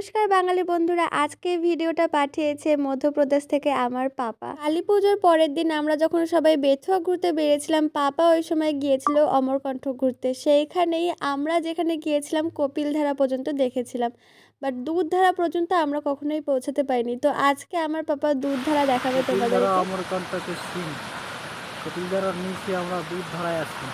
নমস্কার বাঙালি বন্ধুরা, আজকে ভিডিওটা পাঠিয়েছে মধ্যপ্রদেশ থেকে আমার পাপা। কালী পুজোর পরের দিন আমরা যখন সবাই বেথুয়া ঘুরতে বেরিয়েছিলাম, পাপা ওই সময় গিয়েছিল অমরকণ্ঠ ঘুরতে। সেইখানেই আমরা যেখানে গিয়েছিলাম কপিলধারা পর্যন্ত দেখেছিলাম, বাট দুধধারা পর্যন্ত আমরা কখনোই পৌঁছাতে পারিনি। তো আজকে আমার পাপা দুধধারা দেখাবে তোমাদেরকে। অমরকণ্ঠকে সিং কপিলধারার নিচে আমরা দুধধারায় আছি।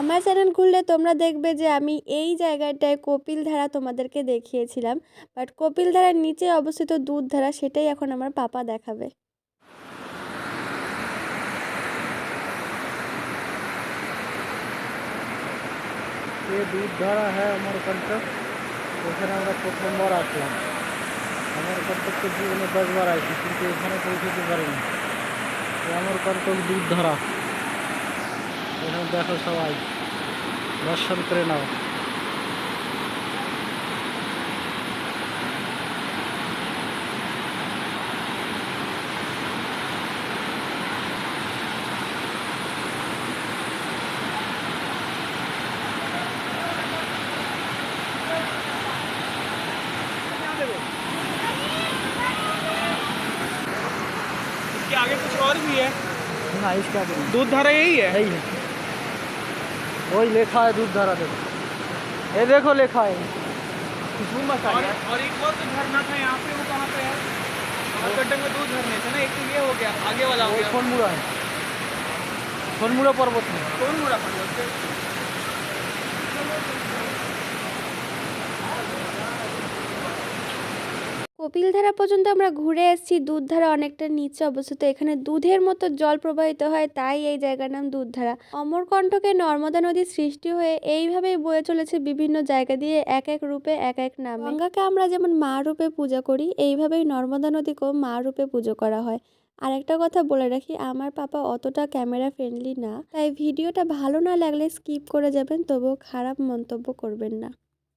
আমার চ্যানেল খুললে তোমরা দেখবে যে আমি এই জায়গাটায় কপিলধারা তোমাদেরকে দেখিয়েছিলাম, বাট কপিলধারার নিচে অবস্থিত দুধধারা সেটাই এখন আমার পাপা দেখাবে। ये दूधधारा है अमरकंटक। ওখানে আমরা প্রথমবার আসলাম। अमरकंटक জীবনে 10 বার আসি, কিন্তু এখানে পৌঁছতে পারিনি। अमरकंटक दूधधारा এখানে দেখো, সবাই দর্শন করে নাও। इसके आगे कुछ और भी है ना इसका दूधधारा यही है। यही है, वही लिखा है दूधधारा। देखो, ये देखो लिखा है खुशबू मचा है। और एक और तो झरना था यहाँ पे, वो कहाँ पे है? अमरकंटक में दो झरने थे ना, एक तो ये हो गया, आगे वाला हो वो गया सोनमुड़ा है, सोनमुड़ा पर्वत में। कौन मुड़ा पर्वत से? কপিলধারা পর্যন্ত আমরা ঘুরে এসেছি। দুধধারা অনেকটা নিচে অবস্থিত, এখানে দুধের মতো জল প্রবাহিত হয়, তাই এই জায়গার নাম দুধধারা। অমরকণ্টকে নর্মদা নদীর সৃষ্টি হয়ে এইভাবেই বয়ে চলেছে বিভিন্ন জায়গা দিয়ে, এক এক রূপে এক এক নামে। গঙ্গাকে আমরা যেমন মা রূপে পূজা করি, এইভাবেই নর্মদা নদীকেও মা রূপে পুজো করা হয়। আর একটা কথা বলে রাখি, আমার পাপা অতটা ক্যামেরা ফ্রেন্ডলি না, তাই ভিডিওটা ভালো না লাগলে স্কিপ করে যাবেন, তবুও খারাপ মন্তব্য করবেন না।